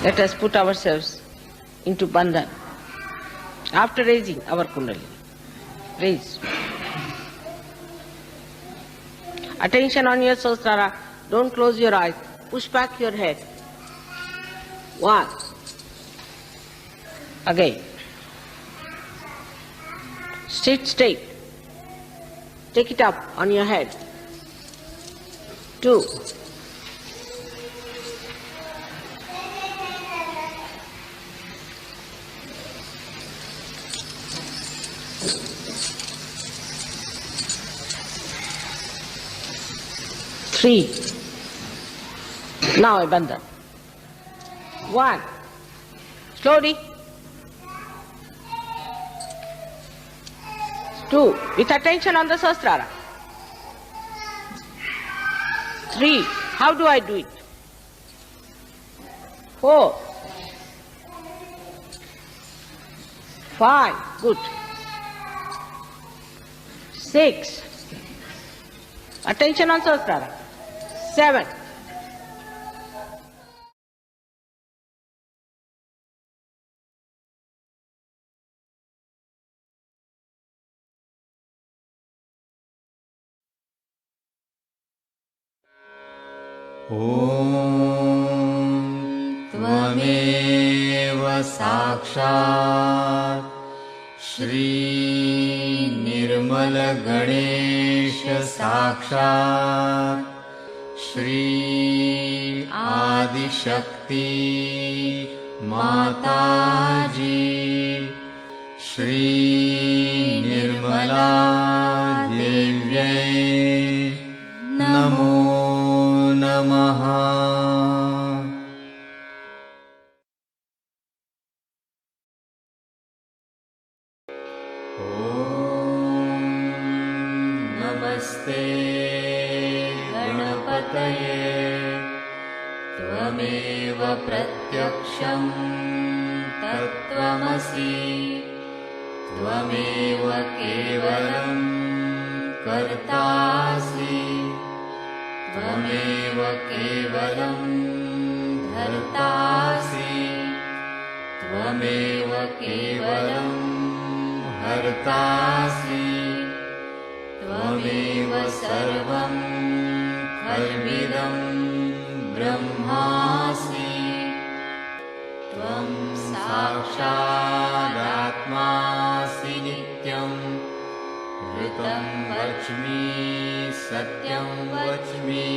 Let us put ourselves into Bandan. After raising our Kundalini, raise. Attention on your Sahasrara. Don't close your eyes. Push back your head. 1. Again. Sit straight. Take it up on your head. 2. 3. Now a Bandan. 1. Slowly. 2. With attention on the Sahasrara. 3. How do I do it? 4. 5. Good. 6. Attention on Sahasrara. 7. त्वमेव साक्षात् श्री निर्मल गणेश साक्षात् श्री आदिशक्ति माताजी श्री निर्मला देव्यै नमो नमः। नमस्ते गणपतये त्वमेव प्रत्यक्षं तत्त्वमसि त्वमेव केवलं कर्तासि त्वमेव केवलं धर्तासि त्वमेव केवलं हर्तासि त्वमेव सर्वं खल्विदं ब्रह्मासि त्वं साक्षादात्मासि नित्यं ऋतं वच्मि सत्यं वच्मि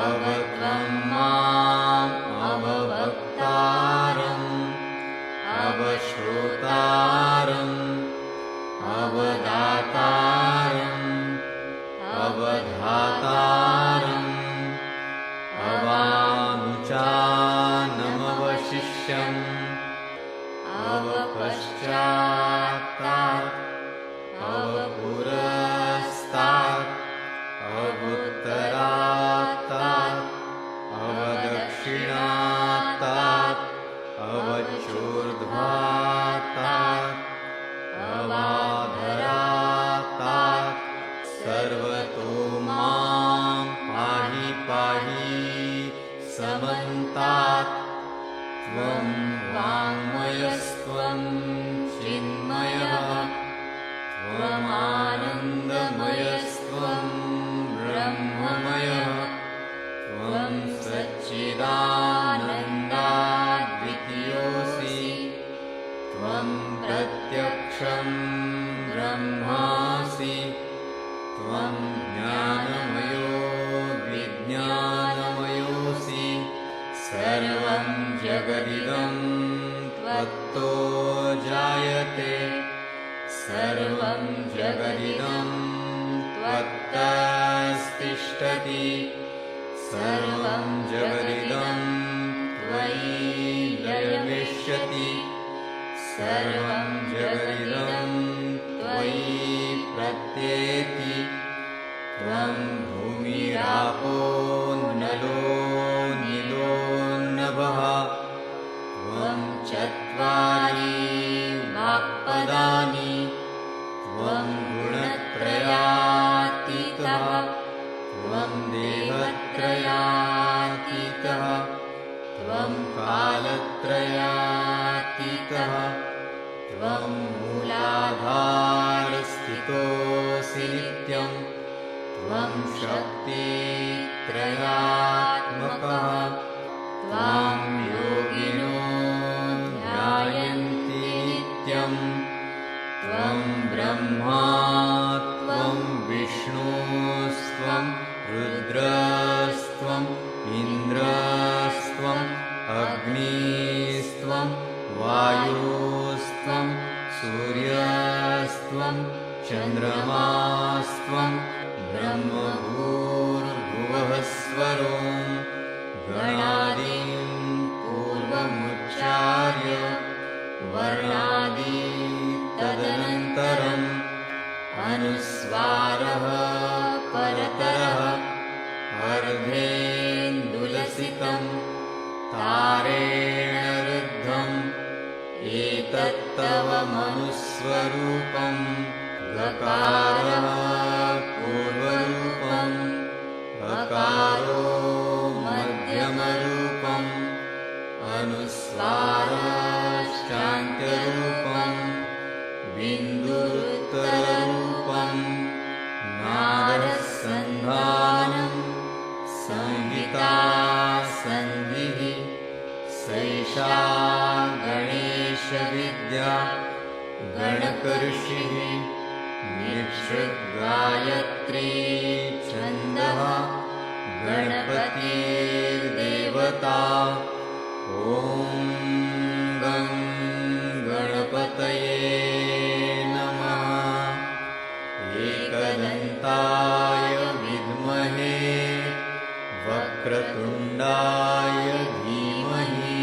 अवत्वं माम् अववक्तारम् अवश्रोतारम् अवदातारम् अवधातारम् अवानुचानमवशिष्यम् अवपश्चात्तात् अवपुरस्तात् अवुत्तरात्तात् अवदक्षिणात्तात् अवचूर्ध्वात्तात् अवाधरात्तात् सर्वतो मां पाहि पाहि समन्तात् त्वं वाङ्मयस्त्वं चिन्मयः त्वमानन्दमयस्त्वं ब्रह्ममयः त्वं सच्चिदानन्दाद्वितीयोऽसि त्वं प्रत्यक्षं ब्रह्मासि त्वं ज्ञानमयो विज्ञानमयोऽसि सर्वं जगदिदं त्वत्तो जायते सर्वं जगदिदं त्वत्तस्तिष्ठति सर्वं जगदिदं त्वयि लयमिष्यति सर्वं जगदिदं त्वयि प्रत्येति त्वं भूमिरापो नलो नीलो नभः त्वं चत्वारि वाक्पदानि त्वं गुणत्रयातीतः त्वं देहत्रयातीतः त्वं कालत्रयातीतः त्वं मूलाधारस्थितोऽसि नित्यं त्वं शक्तित्रयात्मकः त्वां योगिनो ध्यायन्ति नित्यं त्वं ब्रह्मा त्वं विष्णुस्त्वं रुद्रस्त्वम् इन्द्रस्त्वम् अग्निस्त्वं वायुस्त्वं सूर्यस्त्वं चन्द्रमास्त्वं ब्रह्मभूर्भुवः स्वरों गणादीं पूर्वमुच्चार्य वर्णादि तदनन्तरम् अनुस्वारः परतरः अर्धेन्दुलसितं तारेण रुद्धम् एतत्तव मनुस्वरूपं गकारः पूर्वरूपम् अकारो मध्यमरूपम् अनुस्वारश्चान्त्यरूपम् बिन्दुरुत्तररूपम् नादसन्धानम् संहिता सन्धिः सैषा गणेशविद्या गणकऋषिः निःसृद्गायत्री छन्दः गणपतिर्देवता ॐ गं गणपतये नमः एकदन्ताय विद्महे वक्रतुण्डाय धीमहि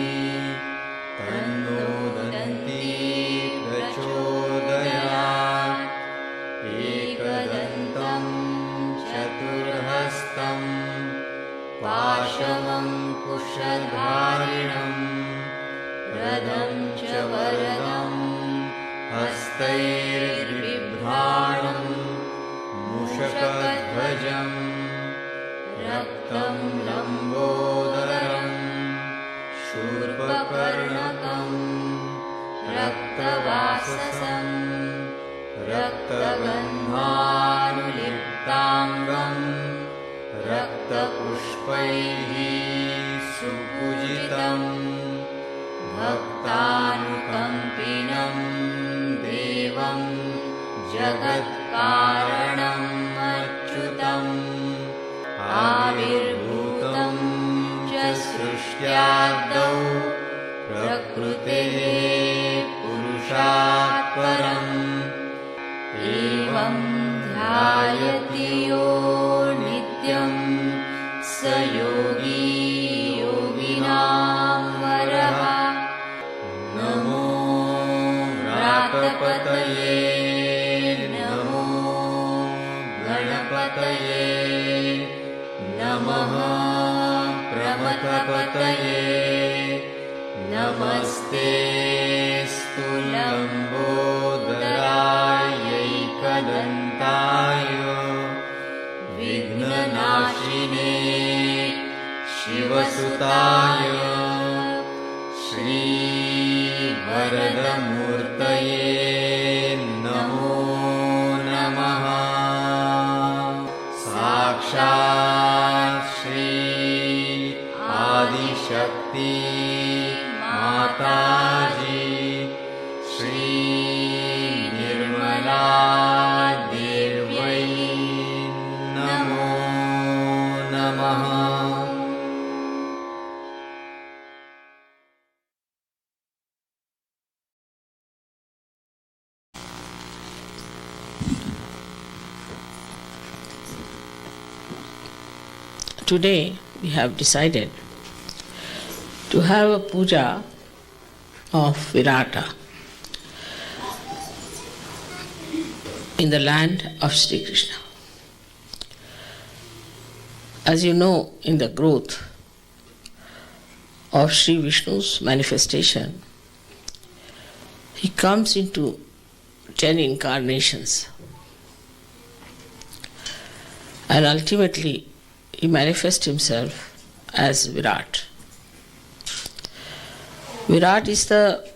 तन्नो दन्ती प्रचोदयात् एकदन्तं चतुर्हस्तं पाशमङ्कुशधारिणं रदं च वरदं हस्तैर्बिभ्राणं मूषकध्वजम् रक्तं लम्बोदरं शूर्पकर्णकं रक्तवाससं रक्तगन्धानुलिप्ताङ्गं रक्तपुष्पैः सुपूजितं भक्तानुकम्पिनं देवं जगत्कारणम् अच्युतम् आविर्भूतं च सृष्ट्यादौ प्रकृतेः पुरुषात् परम् एवं ध्यायति यो नित्यं स योगी योगिनां वरः नमो व्रातपतये नमो गणपतये नमः प्रमथपतये नमस्ते स्तुलम्बोदरायैकदन्ताय विघ्ननाशिने शिवसुताय श्रीवरदमूर्तये नमो नमः साक्षात् श्री आदिशक्ति माताजी श्री निर्मला देव्यै नमो नमः। Today we have decided to have a puja of Virata in the land of Sri Krishna. As you know, in the growth of Sri Vishnu's manifestation, he comes into 10 incarnations, and ultimately he manifests himself as Virat. Virat is the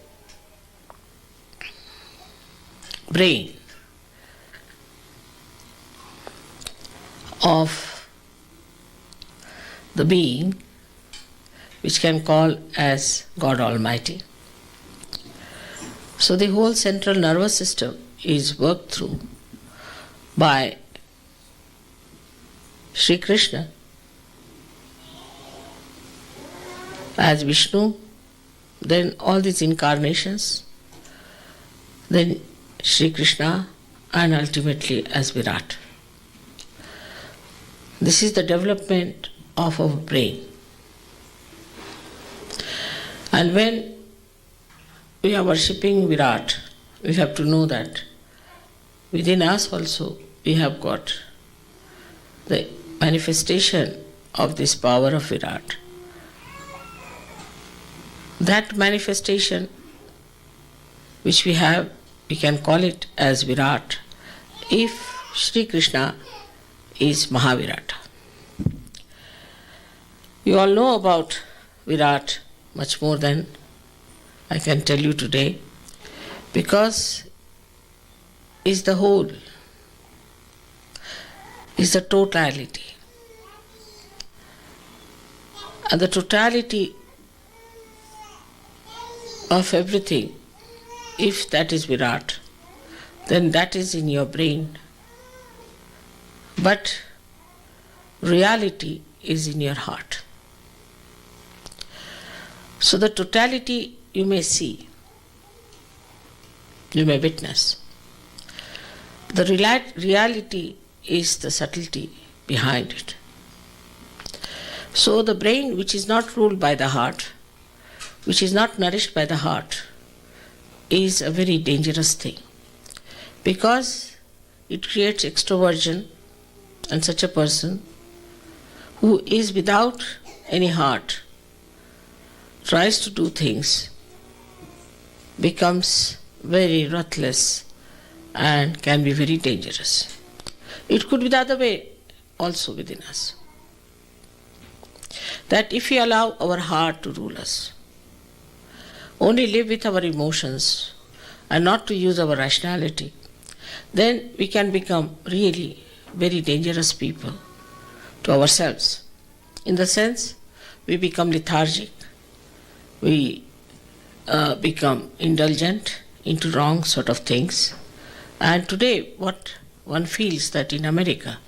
brain of the being which can call as God Almighty. So the whole central nervous system is worked through by Sri Krishna as Vishnu, then all these incarnations, then Sri Krishna, and ultimately as Virat. This is the development of our brain. And when we are worshipping Virat, we have to know that within us also we have got the manifestation of this power of Virat. That manifestation which we have, we can call it as Virat if Sri Krishna is Mahavirata. You all know about Virat much more than I can tell you today, because is the whole, is the totality. And the totality of everything, if that is Virat, then that is in your brain. But reality is in your heart. So the totality you may see, you may witness. The reality is the subtlety behind it. So the brain which is not ruled by the heart, which is not nourished by the heart, is a very dangerous thing, because it creates extroversion, and such a person who is without any heart tries to do things, becomes very ruthless and can be very dangerous. It could be the other way also within us. That if we allow our heart to rule us, only live with our emotions and not to use our rationality, then we can become really very dangerous people to ourselves. In the sense, we become lethargic, we become indulgent into wrong sort of things. And today what one feels that in America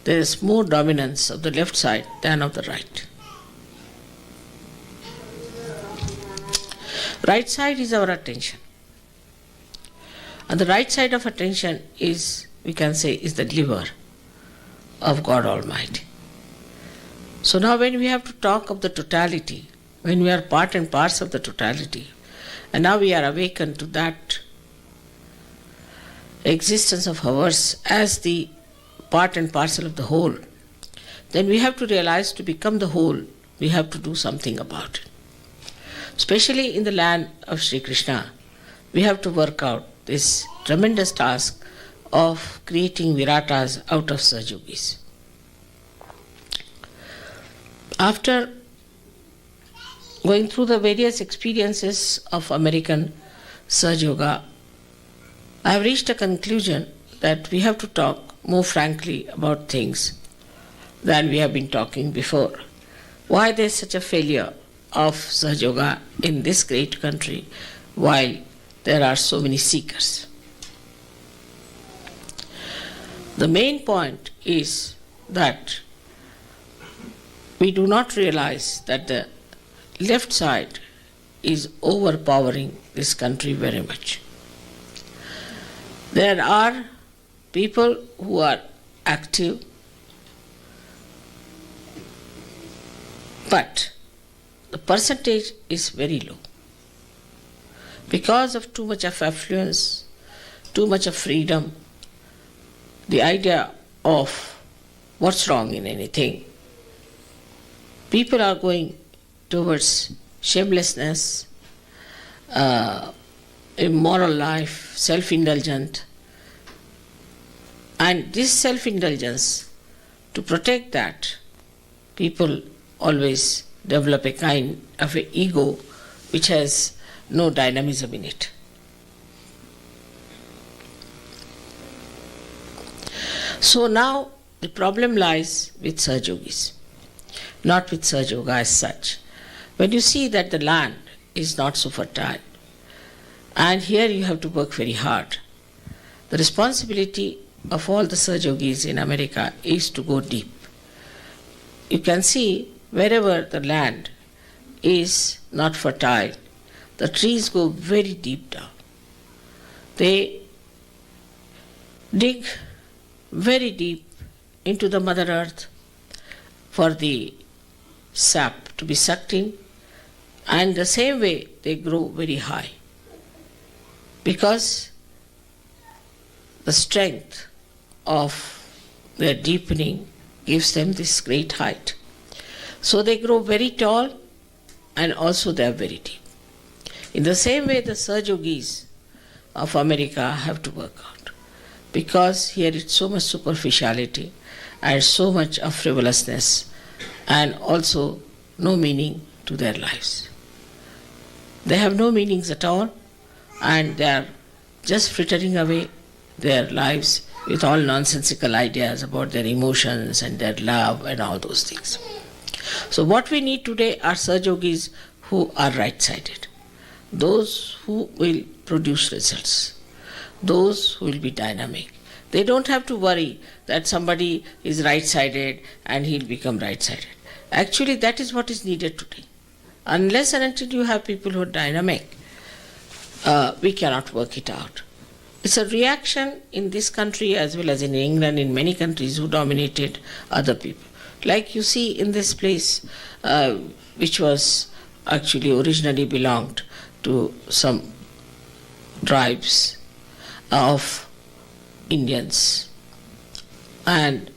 there is more dominance of the left side than of the right. Right side is our attention. And the right side of attention is, we can say, is the liver of God Almighty. So now when we have to talk of the totality, when we are part and parts of the totality, and now we are awakened to that existence of ours as the part and parcel of the whole, then we have to realize to become the whole, we have to do something about it. Especially in the land of Sri Krishna, we have to work out this tremendous task of creating Viratas out of Sahajogis. After going through the various experiences of American Sahaja Yoga, I have reached a conclusion that we have to talk more frankly about things than we have been talking before. Why there is such a failure of Sahaja Yoga in this great country while there are so many seekers? The main point is that we do not realize that the left side is overpowering this country very much. There are people who are active, but the percentage is very low. Because of too much of affluence, too much of freedom, the idea of what's wrong in anything, people are going towards shamelessness, immoral life, self-indulgent. And this self-indulgence, to protect that, people always develop a kind of an ego which has no dynamism in it. So now the problem lies with Sahaja Yogis, not with Sahaja Yoga as such. When you see that the land is not so fertile, and here you have to work very hard, the responsibility of all the Sahaja Yogis in America is to go deep. You can see wherever the land is not fertile, the trees go very deep down. They dig very deep into the Mother Earth for the sap to be sucked in, and the same way they grow very high, because the strength of their deepening gives them this great height. So they grow very tall, and also they are very deep. In the same way, the Sahaja Yogis of America have to work out, because here it's so much superficiality and so much of frivolousness, and also no meaning to their lives. They have no meanings at all, and they are just frittering away their lives with all nonsensical ideas about their emotions and their love and all those things. So what we need today are Sahaja Yogis who are right-sided, those who will produce results, those who will be dynamic. They don't have to worry that somebody is right-sided and he'll become right-sided. Actually, that is what is needed today. Unless and until you have people who are dynamic, we cannot work it out. It's a reaction in this country as well as in England, in many countries who dominated other people. Like you see in this place, which was actually originally belonged to some tribes of Indians, and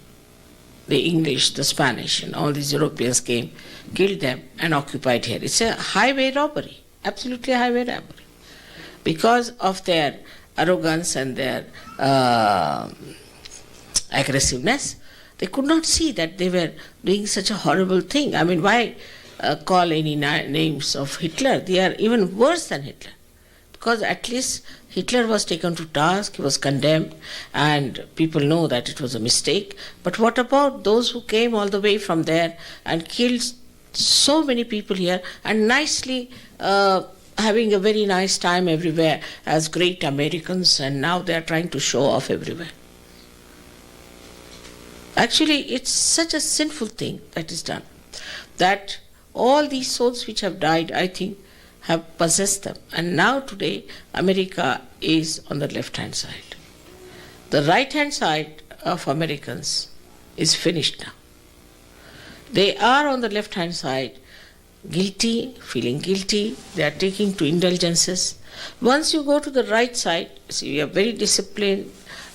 the English, the Spanish, and all these Europeans came, killed them, and occupied here. It's a highway robbery, absolutely a highway robbery, because of their arrogance and their aggressiveness. They could not see that they were doing such a horrible thing. I mean, why call any names of Hitler? They are even worse than Hitler, because at least Hitler was taken to task, he was condemned, and people know that it was a mistake. But what about those who came all the way from there and killed so many people here, and nicely having a very nice time everywhere as great Americans, and now they are trying to show off everywhere? Actually, it's such a sinful thing that is done, that all these souls which have died, I think, have possessed them. And now today, America is on the left-hand side. The right-hand side of Americans is finished now. They are on the left-hand side, guilty, feeling guilty, they are taking to indulgences. Once you go to the right side, see, you are very disciplined,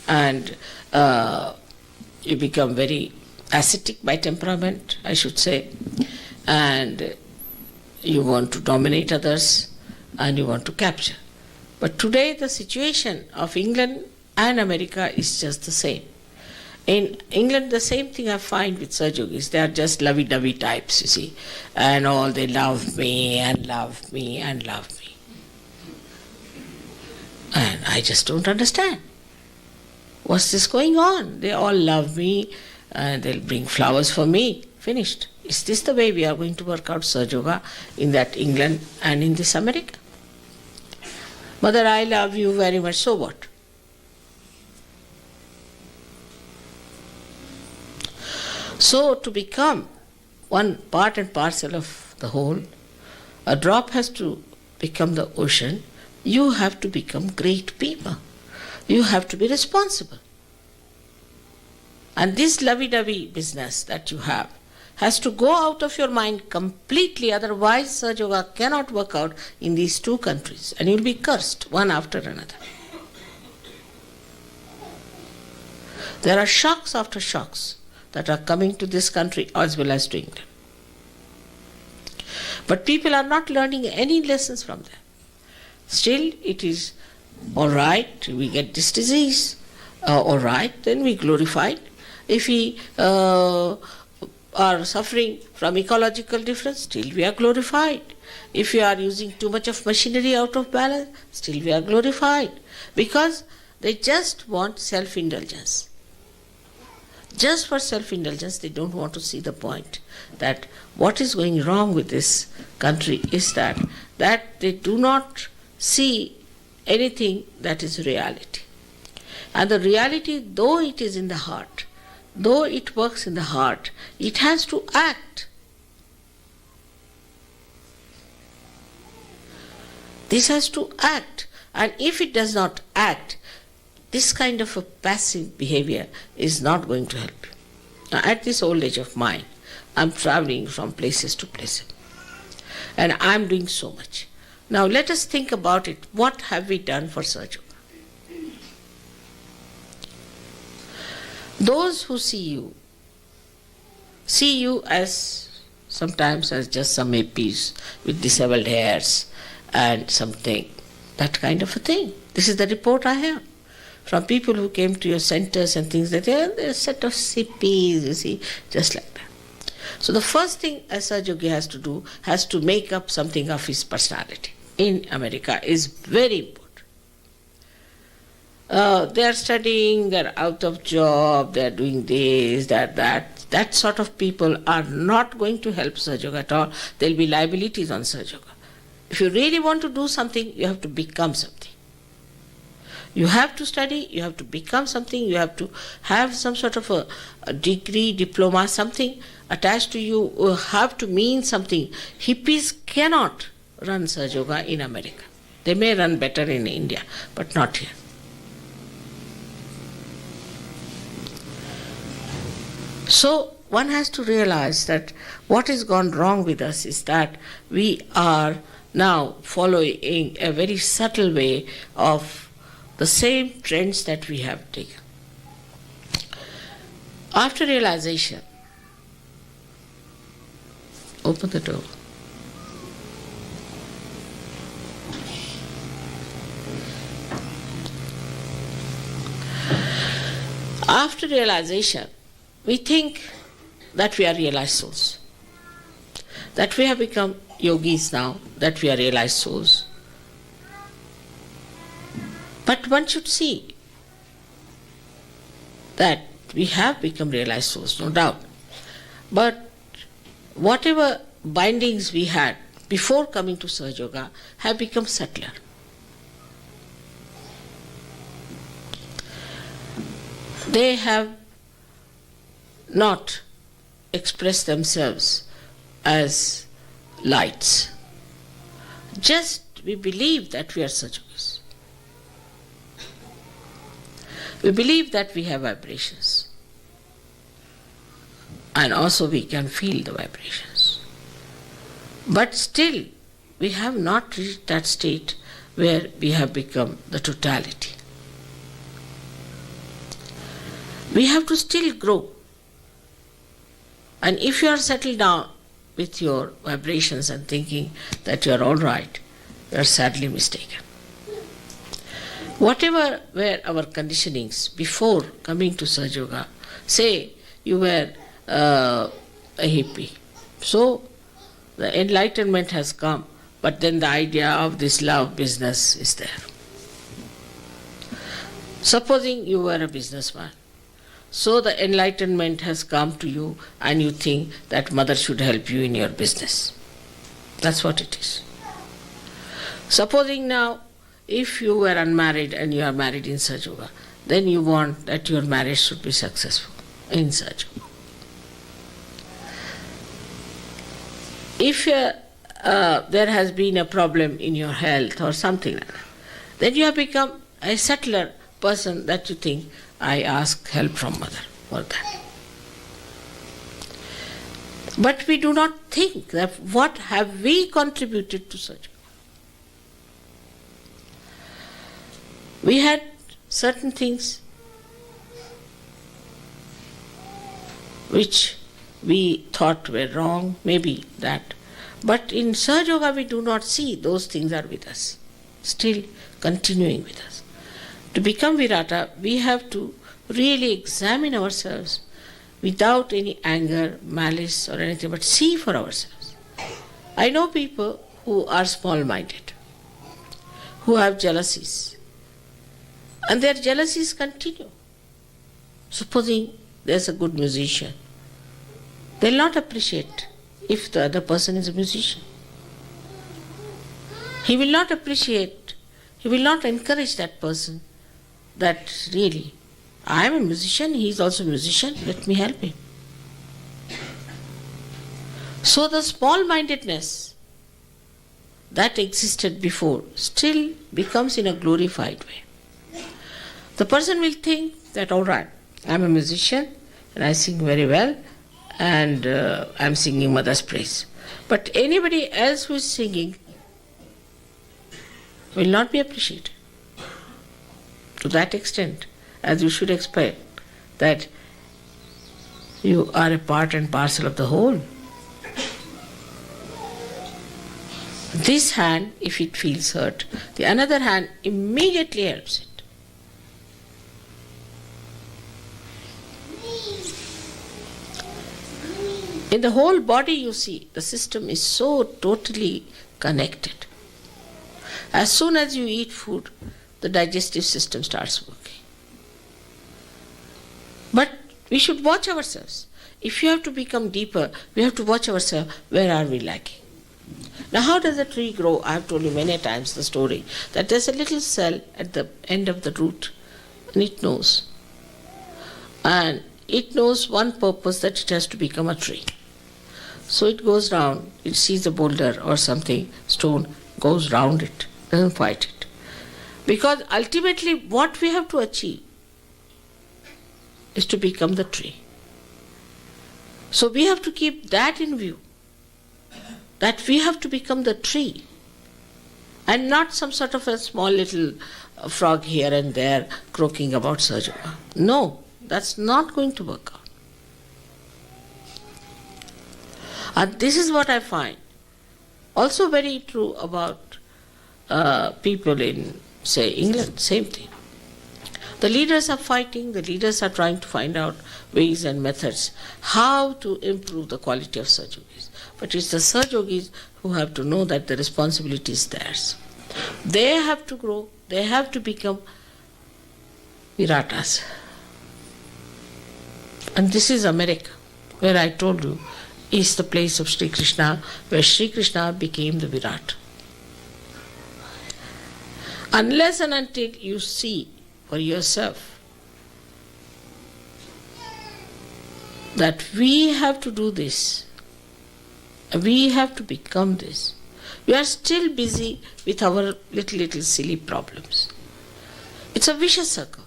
and you become very ascetic by temperament, I should say, and you want to dominate others and you want to capture. But today the situation of England and America is just the same. In England, the same thing I find with Sahaja Yogis. They are just lovey-dovey types, you see, and all they love me and love me and love me. And I just don't understand. What's this going on? They all love me, and they'll bring flowers for me. Finished. Is this the way we are going to work out Sahaja Yoga in that England and in this America? Mother, I love you very much, so what? So to become one part and parcel of the whole, a drop has to become the ocean. You have to become great people. You have to be responsible. And this lovey-dovey business that you have has to go out of your mind completely, otherwise Sahaja Yoga cannot work out in these two countries, and you will be cursed one after another. There are shocks after shocks that are coming to this country as well as to England. But people are not learning any lessons from them. Still, it is all right, we get this disease, all right, then we glorify it. If we are suffering from ecological difference, still we are glorified. If we are using too much of machinery out of balance, still we are glorified. Because they just want self-indulgence. Just for self-indulgence, they don't want to see the point that what is going wrong with this country is that they do not see anything that is reality. And the reality, though it is in the heart, though it works in the heart, it has to act. This has to act. And if it does not act, this kind of a passive behavior is not going to help you. Now, at this old age of mine, I'm traveling from places to places. And I'm doing so much. Now let us think about it. What have we done for Sahaja Yoga? Those who see you as sometimes as just some APs with disheveled hairs and something, that kind of a thing. This is the report I have from people who came to your centers and things like that. They're a set of CPs, you see, just like that. So the first thing a Sahaja Yogi has to do, has to make up something of his personality. In America is very important. They are studying, they are out of job, they are doing this, that. That sort of people are not going to help Sahaja Yoga at all. There will be liabilities on Sahaja Yoga. If you really want to do something, you have to become something. You have to study, you have to become something, you have to have some sort of a degree, diploma, something attached to you, you have to mean something. Hippies cannot run Sahaja Yoga in America. They may run better in India, but not here. So one has to realize that what has gone wrong with us is that we are now following a very subtle way of the same trends that we have taken. After realization, open the door. After realization, we think that we are realized souls, that we have become yogis now, that we are realized souls. But one should see that we have become realized souls, no doubt. But whatever bindings we had before coming to Sahaja Yoga have become subtler. They have not expressed themselves as lights. Just we believe that we are Sahaja Yogis. We believe that we have vibrations. And also we can feel the vibrations. But still, we have not reached that state where we have become the totality. We have to still grow. And if you are settled down with your vibrations and thinking that you are all right, you are sadly mistaken. Whatever were our conditionings before coming to Sahaja Yoga, say you were a hippie. So the enlightenment has come, but then the idea of this love business is there. Supposing you were a businessman, so the enlightenment has come to you and you think that mother should help you in your business. That's what it is. Supposing now, if you were unmarried and you are married in Sahaja Yoga, then you want that your marriage should be successful in Sahaja Yoga. If there has been a problem in your health or something like that, then you have become a subtler person that you think, I ask help from mother for that. But we do not think that what have we contributed to Sahaja Yoga. We had certain things which we thought were wrong, maybe that. But in Sahaja Yoga we do not see those things are with us, still continuing with us. To become Virata, we have to really examine ourselves. without any anger, malice or anything, but see for ourselves. I know people who are small-minded, who have jealousies, and their jealousies continue. Supposing there's a good musician, they'll not appreciate if the other person is a musician. He will not appreciate, he will not encourage that person that really, I am a musician, he is also a musician, let me help him. So the small-mindedness that existed before still becomes in a glorified way. The person will think that, all right, I am a musician and I sing very well and I am singing Mother's praise. But anybody else who is singing will not be appreciated. To that extent, as you should expect, that you are a part and parcel of the whole. This hand, if it feels hurt, the another hand immediately helps it. In the whole body, you see, the system is so totally connected. As soon as you eat food, the digestive system starts working. But we should watch ourselves. If you have to become deeper, we have to watch ourselves, where are we lacking? Now, how does a tree grow? I have told you many times the story that there's a little cell at the end of the root, and it knows. And it knows one purpose, that it has to become a tree. So it goes round, it sees a boulder or something, stone, goes round it, doesn't fight it. Because ultimately what we have to achieve is to become the tree. So we have to keep that in view, that we have to become the tree and not some sort of a small little frog here and there croaking about Sahaja. No, that's not going to work out. And this is what I find also very true about people in, say, England, same thing. The leaders are fighting, the leaders are trying to find out ways and methods how to improve the quality of Sahajogis. But it's the Sahajogis who have to know that the responsibility is theirs. They have to grow, they have to become Viratas. And this is America, where I told you is the place of Sri Krishna, where Sri Krishna became the Virat. Unless and until you see for yourself that we have to do this, we have to become this, we are still busy with our little silly problems. It's a vicious circle.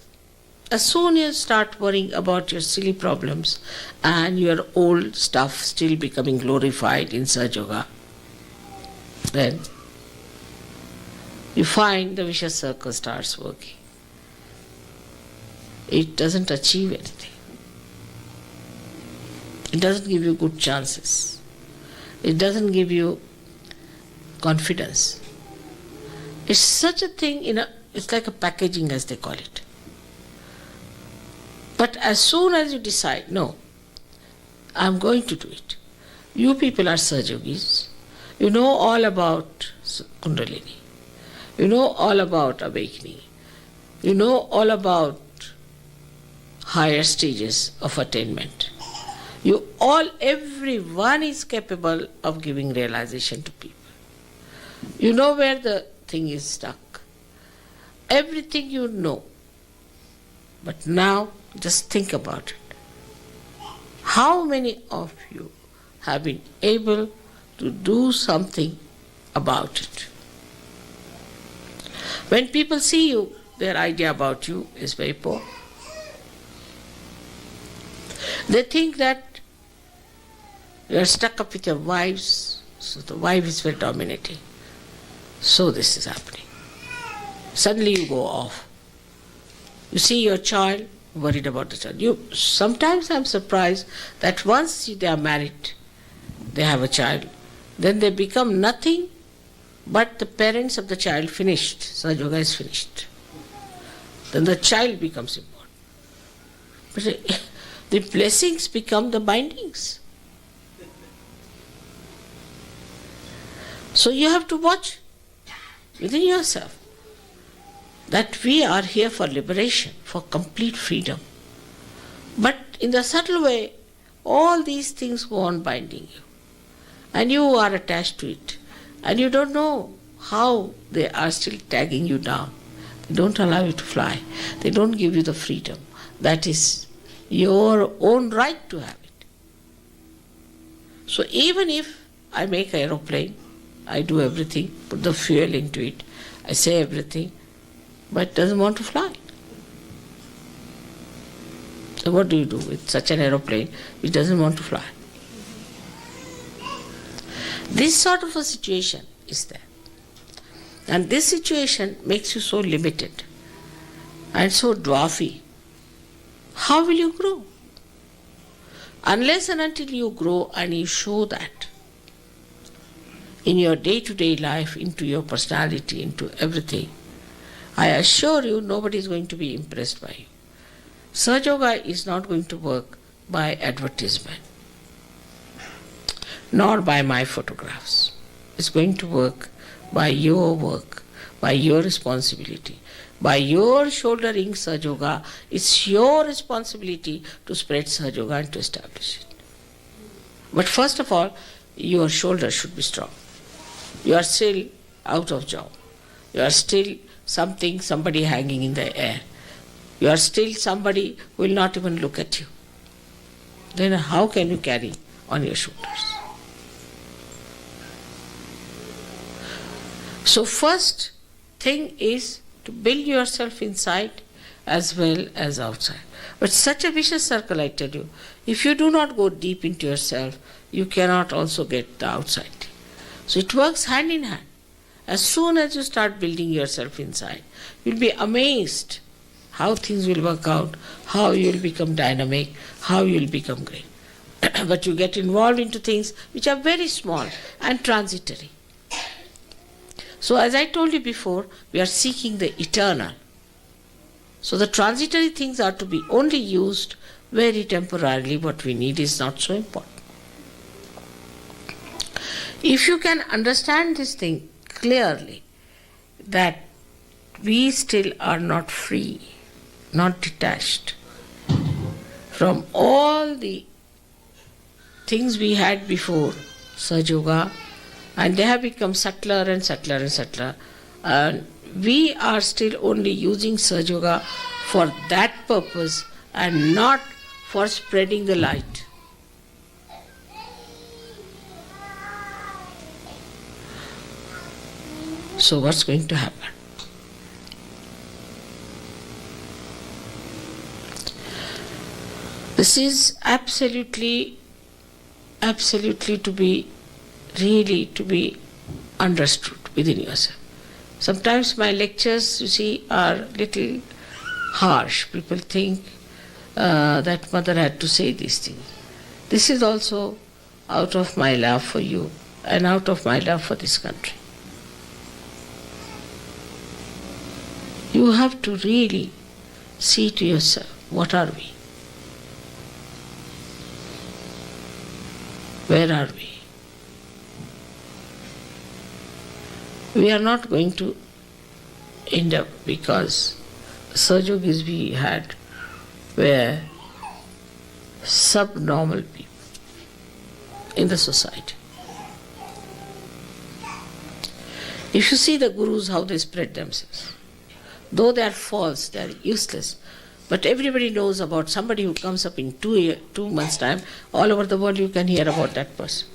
As soon as you start worrying about your silly problems and your old stuff still becoming glorified in Sahaja Yoga, then you find the vicious circle starts working. It doesn't achieve anything. It doesn't give you good chances. It doesn't give you confidence. It's such a thing, it's like a packaging, as they call it. But as soon as you decide, no, I'm going to do it. You people are Sahajogis. You know all about Kundalini. You know all about awakening. You know all about higher stages of attainment. Everyone is capable of giving realization to people. You know where the thing is stuck. Everything you know. But now, just think about it. How many of you have been able to do something about it? When people see you, their idea about you is very poor. They think that you are stuck up with your wives, so the wife is very dominating. So this is happening. Suddenly you go off. You see your child, worried about the child. Sometimes I'm surprised that once they are married, they have a child, then they become nothing but the parents of the child finished. Sahaja Yoga is finished. Then the child becomes important. But the blessings become the bindings. So you have to watch within yourself that we are here for liberation, for complete freedom. But in the subtle way, all these things go on binding you. And you are attached to it. And you don't know how they are still tagging you down. They don't allow you to fly. They don't give you the freedom. That is your own right to have it. So even if I make an aeroplane, I do everything, put the fuel into it, I say everything, but it doesn't want to fly. So what do you do with such an aeroplane which doesn't want to fly? This sort of a situation is there. And this situation makes you so limited and so dwarfy. How will you grow? Unless and until you grow and you show that in your day-to-day life, into your personality, into everything, I assure you nobody is going to be impressed by you. Sahaja Yoga is not going to work by advertisement, nor by my photographs. It's going to work by your work, by your responsibility. By your shouldering Sahaja Yoga, it's your responsibility to spread Sahaja Yoga and to establish it. But first of all, your shoulder should be strong. You are still out of job. You are still somebody hanging in the air. You are still somebody who will not even look at you. Then how can you carry on your shoulders? So first thing is to build yourself inside as well as outside. But such a vicious circle, I tell you, if you do not go deep into yourself, you cannot also get the outside. So it works hand in hand. As soon as you start building yourself inside, you'll be amazed how things will work out, how you'll become dynamic, how you'll become great. But you get involved into things which are very small and transitory. So as I told you before, we are seeking the eternal. So the transitory things are to be only used very temporarily. What we need is not so important. If you can understand this thing clearly, that we still are not free, not detached from all the things we had before Sahaja Yoga, and they have become subtler and subtler and subtler. And we are still only using Sahaja Yoga for that purpose and not for spreading the light. So what's going to happen? This is absolutely to be understood within yourself. Sometimes my lectures, you see, are little harsh. People think that mother had to say these things. This is also out of my love for you and out of my love for this country. You have to really see to yourself, what are we? Where are we? We are not going to end up, because Sahaja Yogis we had were subnormal people in the society. If you see the gurus, how they spread themselves, though they are false, they are useless, but everybody knows about somebody who comes up in 2 months' time. All over the world you can hear about that person.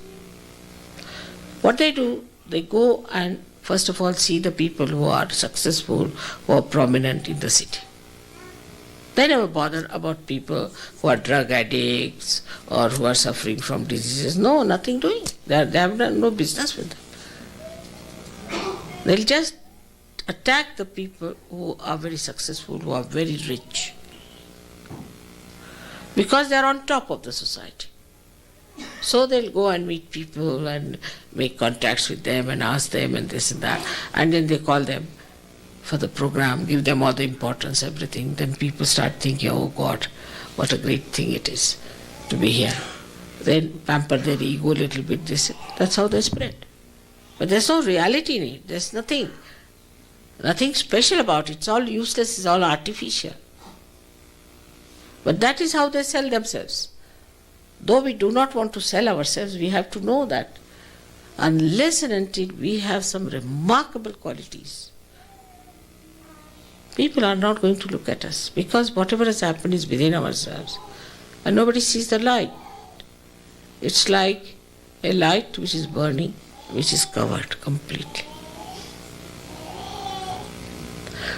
What they do, they go and first of all see the people who are successful, who are prominent in the city. They never bother about people who are drug addicts or who are suffering from diseases. No, nothing doing. They have done no business with them. They'll just attack the people who are very successful, who are very rich, because they are on top of the society. So they'll go and meet people and make contacts with them and ask them and this and that, and then they call them for the program, give them all the importance, everything. Then people start thinking, oh God, what a great thing it is to be here. Then pamper their ego a little bit. That's how they spread. But there's no reality in it. There's nothing special about it. It's all useless, it's all artificial. But that is how they sell themselves. Though we do not want to sell ourselves, we have to know that unless and until we have some remarkable qualities, people are not going to look at us, because whatever has happened is within ourselves and nobody sees the light. It's like a light which is burning, which is covered completely.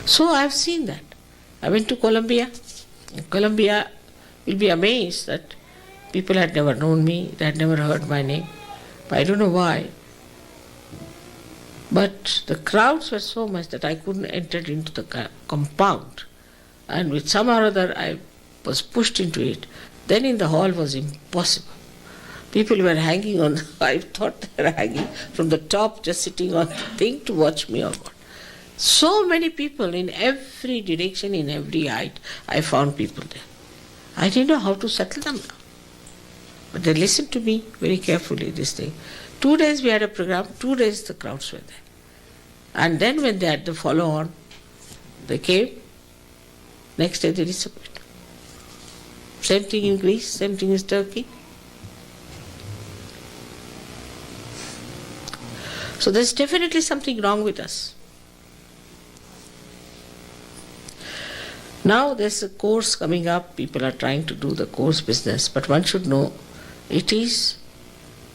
So I have seen that. I went to Colombia. In Colombia, you'll be amazed that people had never known me, they had never heard my name. But I don't know why. But the crowds were so much that I couldn't enter into the compound. And with some or other I was pushed into it. Then in the hall was impossible. People were hanging on, I thought they were hanging from the top, just sitting on the thing to watch me or what. So many people in every direction, in every height, I found people there. I didn't know how to settle them down. But they listened to me very carefully, this thing. 2 days we had a program, 2 days the crowds were there. And then when they had the follow-on, they came, next day they disappeared. Same thing in Greece, same thing in Turkey. So there's definitely something wrong with us. Now there's a course coming up, people are trying to do the course business, but one should know it is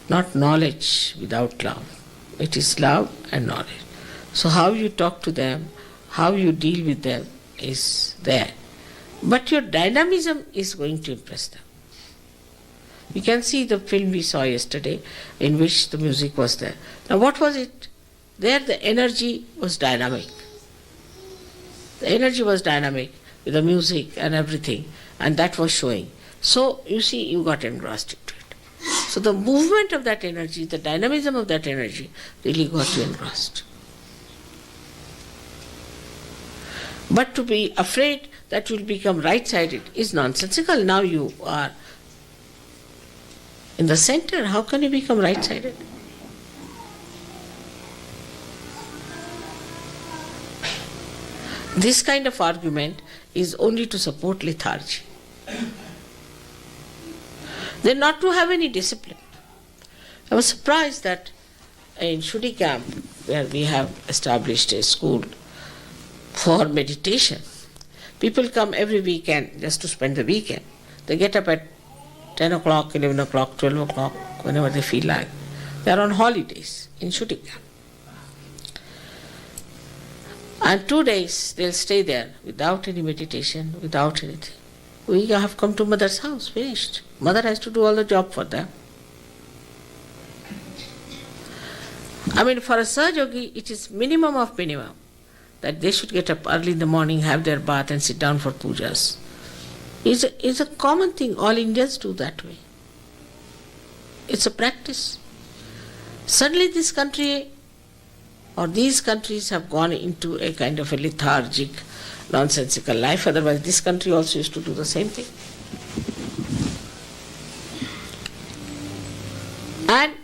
not knowledge without love. It is love and knowledge. So how you talk to them, how you deal with them is there. But your dynamism is going to impress them. You can see the film we saw yesterday in which the music was there. Now what was it? There the energy was dynamic. The energy was dynamic with the music and everything, and that was showing. So you see, you got engrossed into it. So the movement of that energy, the dynamism of that energy really got you engrossed. But to be afraid that you will become right-sided is nonsensical. Now you are in the center. How can you become right-sided? This kind of argument is only to support lethargy. They're not to have any discipline. I was surprised that in Shudi camp, where we have established a school for meditation, people come every weekend just to spend the weekend. They get up at 10 o'clock, 11 o'clock, 12 o'clock, whenever they feel like. They are on holidays in Shudi camp. And 2 days they'll stay there without any meditation, without anything. We have come to mother's house, finished. Mother has to do all the job for them. I mean, for a Sahaja Yogi, it is minimum of minimum that they should get up early in the morning, have their bath and sit down for pujas. It's a common thing. All Indians do that way. It's a practice. Suddenly this country or these countries have gone into a kind of a lethargic, nonsensical life. Otherwise this country also used to do the same thing. And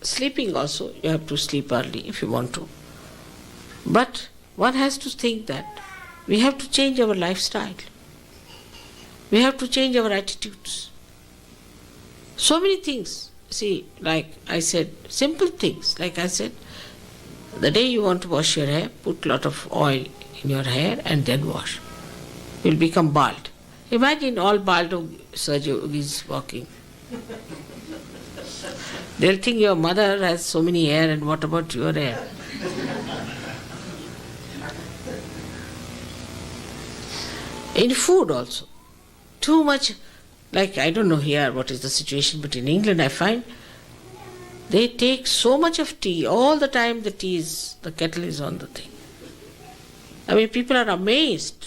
sleeping also, you have to sleep early if you want to. But one has to think that we have to change our lifestyle. We have to change our attitudes. So many things. See, like I said, simple things. Like I said, the day you want to wash your hair, put a lot of oil in your hair and then wash. You'll become bald. Imagine all bald Sahaja Yogis walking. They'll think your mother has so many hair and what about your hair? In food also. Too much, like I don't know here what is the situation, but in England I find they take so much of tea, all the time the kettle is on the thing. I mean, people are amazed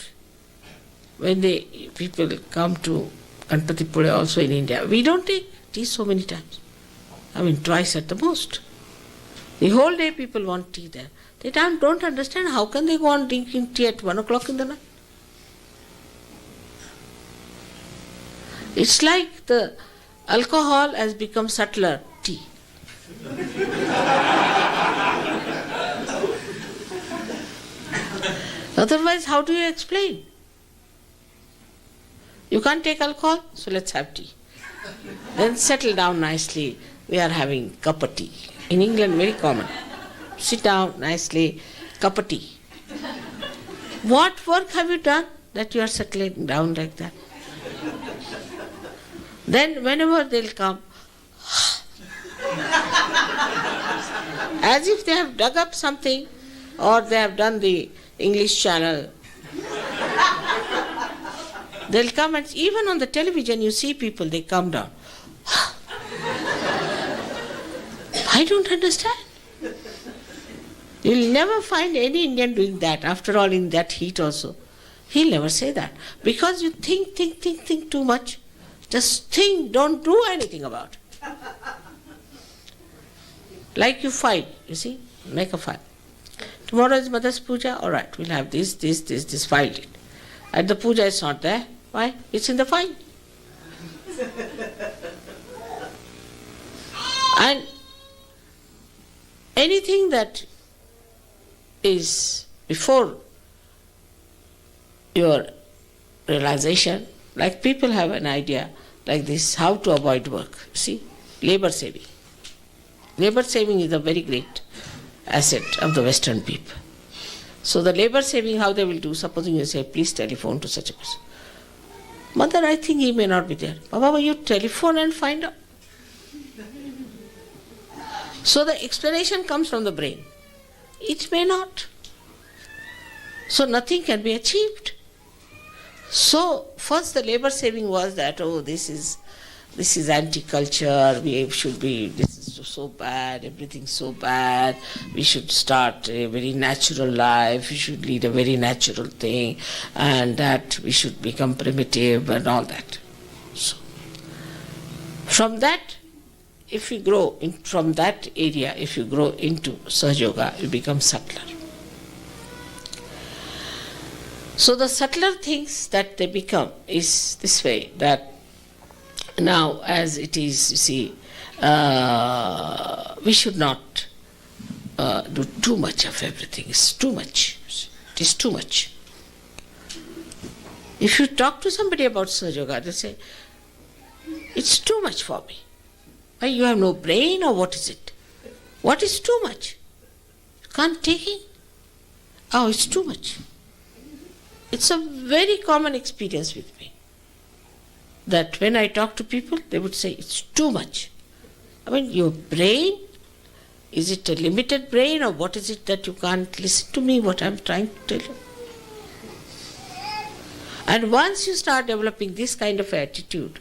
when people come to Ganpatipura also in India. We don't take tea so many times. I mean, twice at the most. The whole day people want tea there. They don't understand how can they go on drinking tea at 1 o'clock in the night. It's like the alcohol has become subtler tea. Otherwise, how do you explain? You can't take alcohol, so let's have tea. Then settle down nicely. We are having cup of tea. In England, very common. Sit down nicely, cup of tea. What work have you done that you are settling down like that? Then whenever they'll come, as if they have dug up something or they have done the English channel. They'll come, and even on the television you see people, they come down. I don't understand. You'll never find any Indian doing that. After all, in that heat also. He'll never say that. Because you think too much. Just think, don't do anything about it. Like you file, you see, make a file. Tomorrow is Mother's puja, all right, we'll have this, filed it. And the puja is not there. Why? It's in the file. And anything that is before your realization, like people have an idea like this, how to avoid work. See, labor saving. Labor saving is a very great asset of the Western people. So the labor saving, how they will do, supposing you say, please telephone to such a person. Mother, I think he may not be there. Baba, you telephone and find out. So the explanation comes from the brain. It may not. So nothing can be achieved. So first the labor saving was that, this is anti-culture, this is so bad, everything's so bad, we should start a very natural life, we should lead a very natural thing, and that we should become primitive and all that. So, from that, if you grow from that area, if you grow into Sahaja Yoga, you become subtler. So the subtler things that they become is this way, that now as it is, you see, we should not do too much of everything. It's too much. It is too much. If you talk to somebody about Sahaja Yoga, they say, it's too much for me. Why, you have no brain, or what is it? What is too much? You can't take it? Oh, it's too much. It's a very common experience with me, that when I talk to people, they would say, it's too much. I mean, your brain, is it a limited brain, or what is it that you can't listen to me, what I'm trying to tell you? And once you start developing this kind of attitude,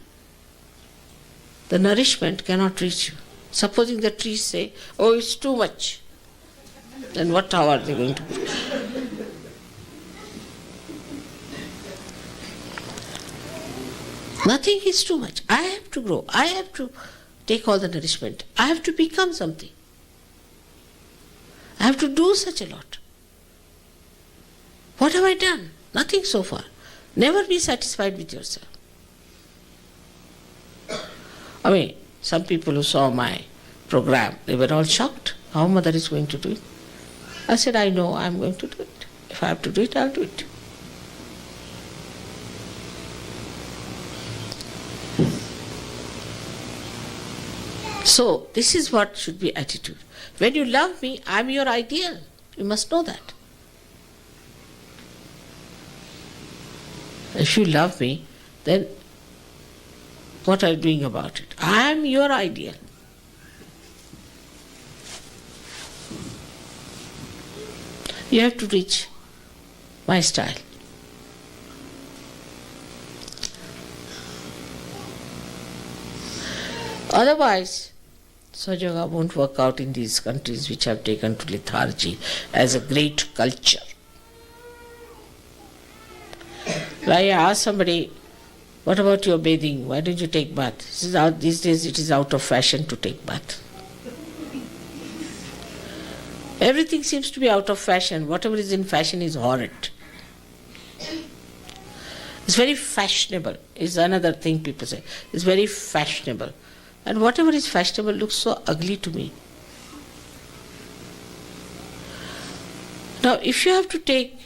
the nourishment cannot reach you. Supposing the trees say, oh, it's too much, then how are they going to grow? Nothing is too much. I have to grow. I have to take all the nourishment. I have to become something. I have to do such a lot. What have I done? Nothing so far. Never be satisfied with yourself. I mean, some people who saw my program, they were all shocked. How Mother is going to do it? I said, I know I'm going to do it. If I have to do it, I'll do it. So, this is what should be attitude. When you love me, I'm your ideal. You must know that. If you love me, then what are you doing about it? I'm your ideal. You have to reach my style. Otherwise, Sahaja Yoga won't work out in these countries which have taken to lethargy as a great culture. I asked somebody, what about your bathing? Why don't you take bath? These days it is out of fashion to take bath. Everything seems to be out of fashion. Whatever is in fashion is horrid. It's very fashionable, is another thing people say. It's very fashionable. And whatever is fashionable looks so ugly to me. Now, if you have to take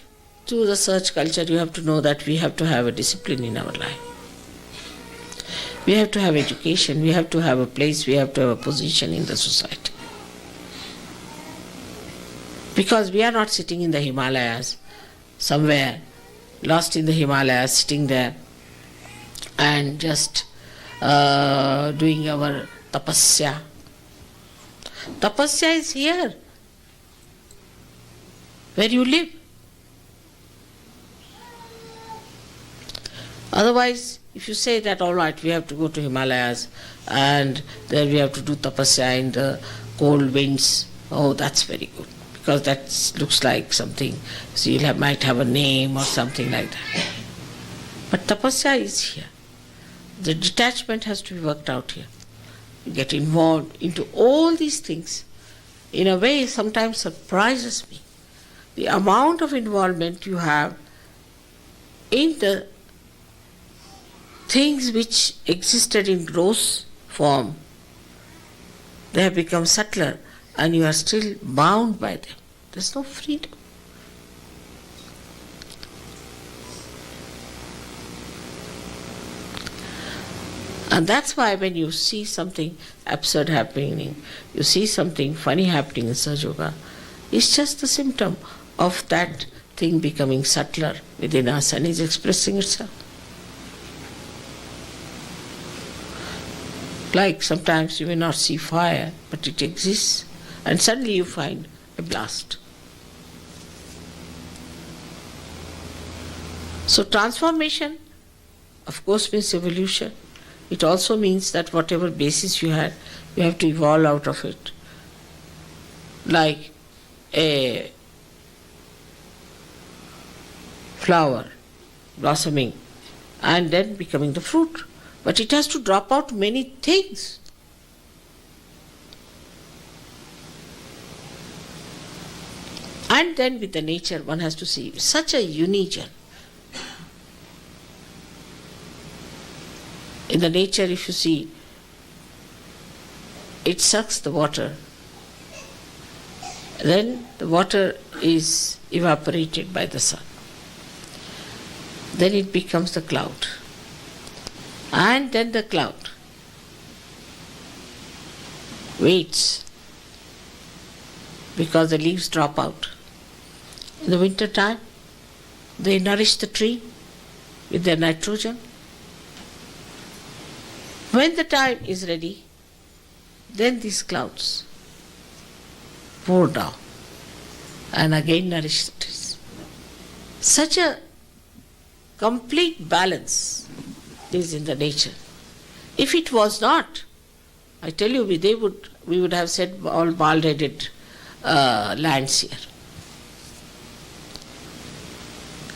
to the search culture, you have to know that we have to have a discipline in our life. We have to have education, we have to have a place, we have to have a position in the society. Because we are not sitting in the Himalayas, somewhere, lost in the Himalayas, sitting there and just doing our tapasya. Tapasya is here, where you live. Otherwise, if you say that, all right, we have to go to Himalayas and there we have to do tapasya in the cold winds, oh, that's very good. Because that looks like something, so you might have a name or something like that. But tapasya is here. The detachment has to be worked out here. You get involved into all these things. In a way, sometimes surprises me. The amount of involvement you have in the things which existed in gross form, they have become subtler and you are still bound by them. There's no freedom. And that's why when you see something absurd happening, you see something funny happening in Sahaja Yoga, it's just a symptom of that thing becoming subtler within us and is expressing itself. Like sometimes you may not see fire, but it exists, and suddenly you find a blast. So transformation, of course, means evolution. It also means that whatever basis you had, you have to evolve out of it. Like a flower blossoming and then becoming the fruit. But it has to drop out many things. And then with the nature, one has to see such a union. In the nature, if you see, it sucks the water. Then the water is evaporated by the sun. Then it becomes the cloud. And then the cloud waits because the leaves drop out. In the winter time, they nourish the tree with their nitrogen. When the time is ready, then these clouds pour down and again nourish the trees. Such a complete balance is in the nature. If it was not, I tell you, we would have said all bald-headed lands here.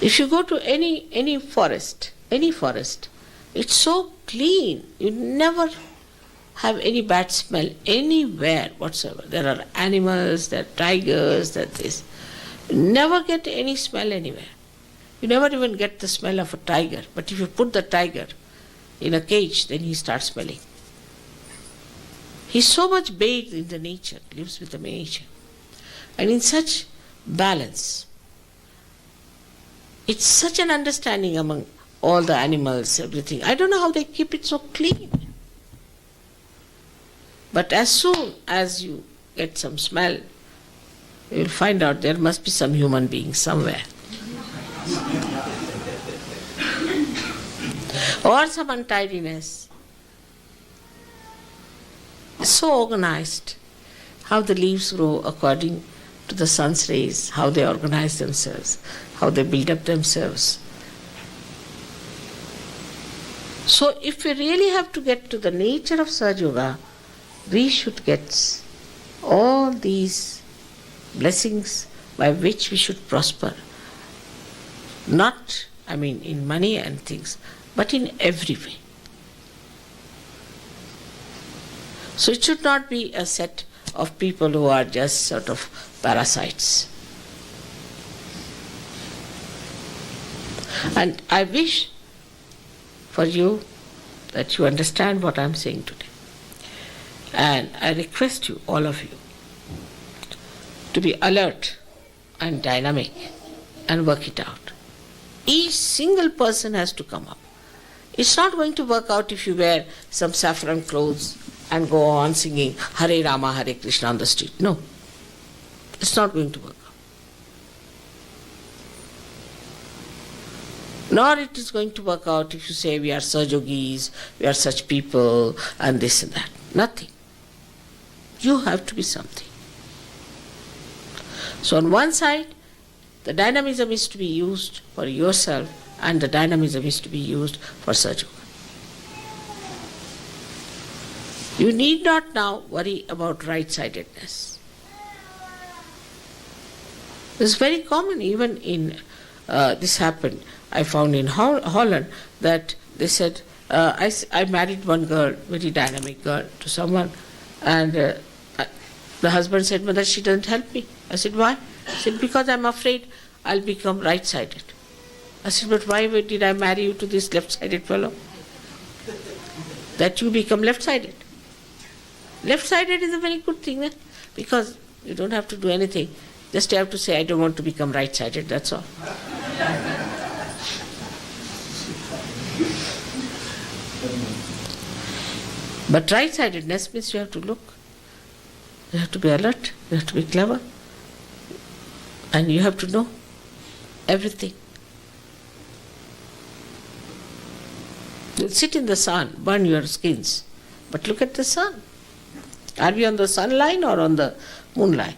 If you go to any forest, it's so clean. You never have any bad smell anywhere whatsoever. There are animals, there are tigers, there are this. You never get any smell anywhere. You never even get the smell of a tiger. But if you put the tiger in a cage, then he starts smelling. He's so much bathed in the nature, lives with the nature. And in such balance, it's such an understanding among all the animals, everything. I don't know how they keep it so clean. But as soon as you get some smell, you will find out there must be some human being somewhere. Or some untidiness. It's so organized. How the leaves grow according to the sun's rays, how they organize themselves, how they build up themselves. So if we really have to get to the nature of Sahaja Yoga, we should get all these blessings by which we should prosper. Not, in money and things, but in every way. So it should not be a set of people who are just sort of parasites. And I wish for you that you understand what I am saying today. And I request you, all of you, to be alert and dynamic and work it out. Each single person has to come up. It's not going to work out if you wear some saffron clothes and go on singing Hare Rama, Hare Krishna on the street. No. It's not going to work out. Nor it is going to work out if you say we are Sahajogis, we are such people and this and that. Nothing. You have to be something. So on one side, the dynamism is to be used for yourself and the dynamism is to be used for Sahaja. You need not now worry about right-sidedness. It's very common, even in, this happened, I found in Holland, that they said, I married one girl, very dynamic girl, to someone, and the husband said, Mother, she doesn't help me. I said, why? He said, because I'm afraid I'll become right-sided. I said, but why did I marry you to this left-sided fellow? That you become left-sided. Left-sided is a very good thing, because you don't have to do anything. Just have to say, I don't want to become right-sided, that's all. But right-sidedness means you have to look. You have to be alert, you have to be clever, and you have to know everything. You sit in the sun, burn your skins, but look at the sun. Are we on the sun line or on the moon line?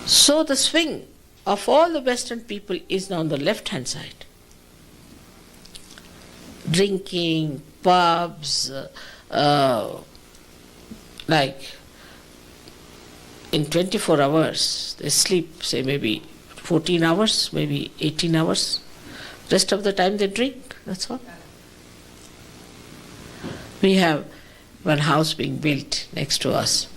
So the swing of all the Western people is now on the left-hand side. Drinking, pubs, like in 24 hours, they sleep, say maybe 14 hours, maybe 18 hours. Rest of the time they drink, that's all. We have one house being built next to us.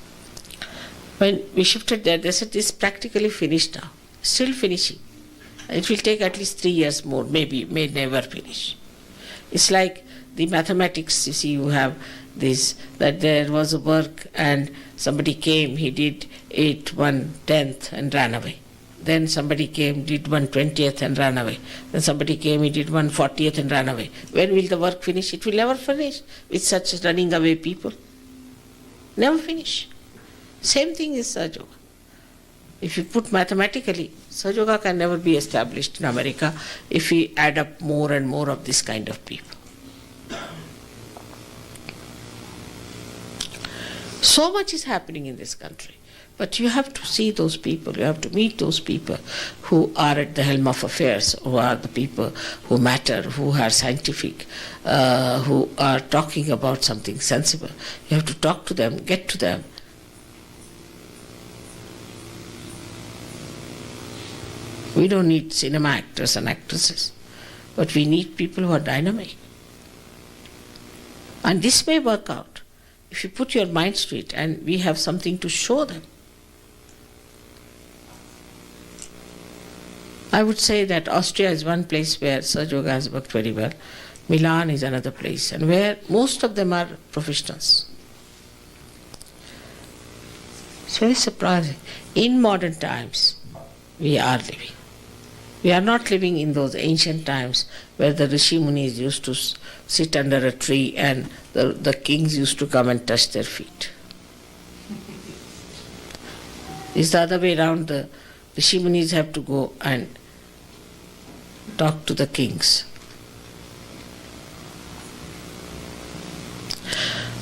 When we shifted there, they said it's practically finished now, still finishing. It will take at least 3 years more, maybe, may never finish. It's like the mathematics, you see, you have this, that there was a work and somebody came, he did it 1/10 and ran away. Then somebody came, did 1/20 and ran away. Then somebody came, he did 1/40 and ran away. When will the work finish? It will never finish with such running away people. Never finish. Same thing is Sahaja Yoga. If you put mathematically, Sahaja Yoga can never be established in America if we add up more and more of this kind of people. So much is happening in this country. But you have to see those people, you have to meet those people who are at the helm of affairs, who are the people who matter, who are scientific, who are talking about something sensible. You have to talk to them, get to them. We don't need cinema actors and actresses, but we need people who are dynamic. And this may work out if you put your minds to it and we have something to show them. I would say that Austria is one place where Sahaja Yoga has worked very well. Milan is another place, and where most of them are professionals. It's very surprising. In modern times, we are living. We are not living in those ancient times where the Rishi Munis used to sit under a tree and the kings used to come and touch their feet. It's the other way around. The Rishi Munis have to go and talk to the kings.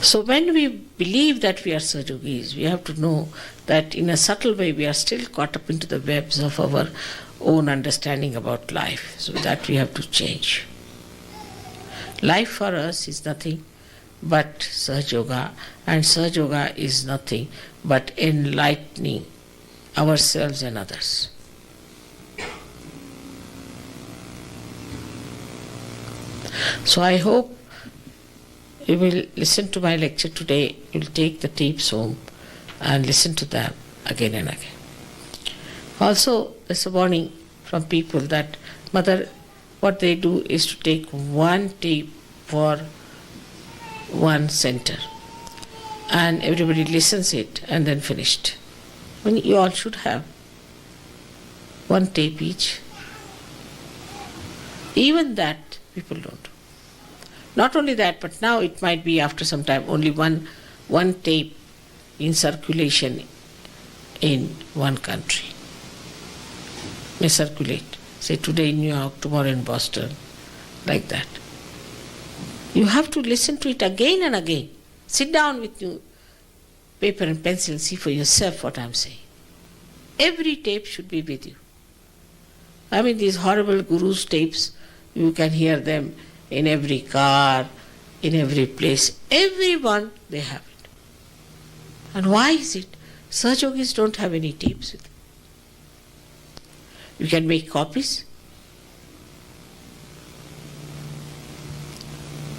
So when we believe that we are Sahajogis, we have to know that in a subtle way we are still caught up into the webs of our own understanding about life. So that we have to change. Life for us is nothing but Sahaja Yoga, and Sahaja Yoga is nothing but enlightening ourselves and others. So I hope you will listen to my lecture today, you will take the tapes home and listen to them again and again. Also, there's a warning from people that, Mother, what they do is to take one tape for one center. And everybody listens it and then finished. When you all should have one tape each. Even that people don't. Not only that, but now it might be after some time only one tape in circulation in one country. May circulate. Say today in New York, tomorrow in Boston, like that. You have to listen to it again and again. Sit down with you, paper and pencil, see for yourself what I'm saying. Every tape should be with you. I mean, these horrible gurus' tapes, you can hear them in every car, in every place. Everyone, they have it. And why is it? Such yogis don't have any tapes with them. You can make copies.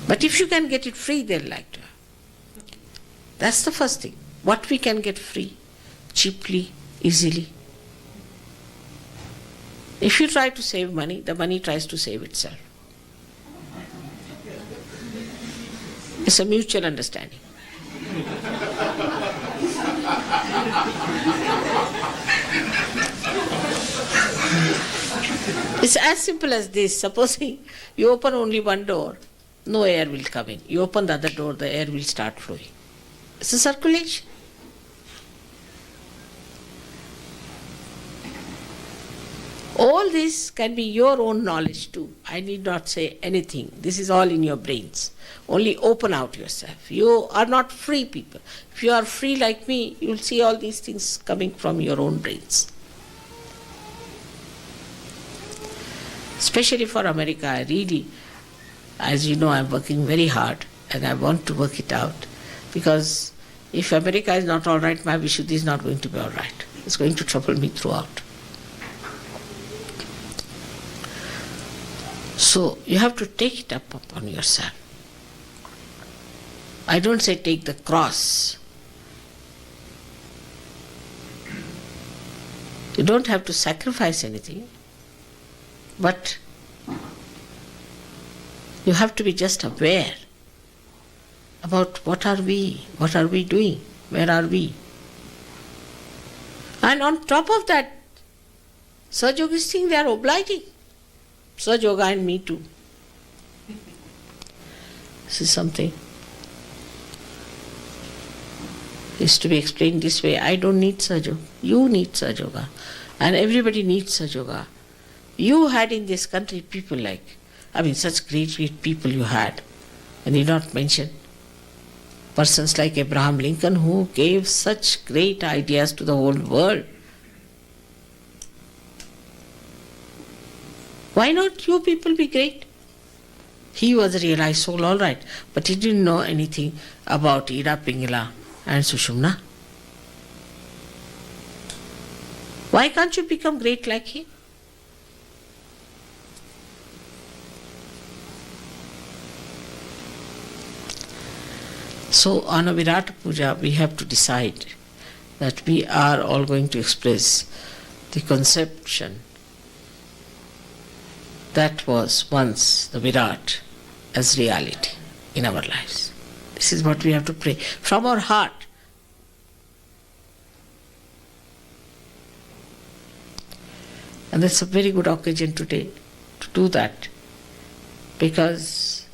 But if you can get it free, they'll like to have. That's the first thing. What we can get free, cheaply, easily. If you try to save money, the money tries to save itself. It's a mutual understanding. It's as simple as this. Supposing you open only one door, no air will come in. You open the other door, the air will start flowing. It's a circulation. All this can be your own knowledge too. I need not say anything. This is all in your brains. Only open out yourself. You are not free people. If you are free like me, you will see all these things coming from your own brains. Especially for America, I really, as you know, I'm working very hard and I want to work it out. Because if America is not all right, my Vishuddhi is not going to be all right. It's going to trouble me throughout. So you have to take it up upon yourself. I don't say take the cross. You don't have to sacrifice anything, but you have to be just aware about what are we doing, where are we. And on top of that, Saj Yogis think they are obliging. Saj Yoga and me too. This is something. Is to be explained this way. I don't need Saj Yoga. You need Saj Yoga. And everybody needs Saj Yoga. You had in this country people like, such great people you had. And you not mention persons like Abraham Lincoln who gave such great ideas to the whole world. Why not you people be great? He was a realized soul, all right, but he didn't know anything about Ida, Pingala and Sushumna. Why can't you become great like him? So on a Virata Puja, we have to decide that we are all going to express the conception that was once the Virat as reality in our lives. This is what we have to pray from our heart. And that's a very good occasion today to do that, because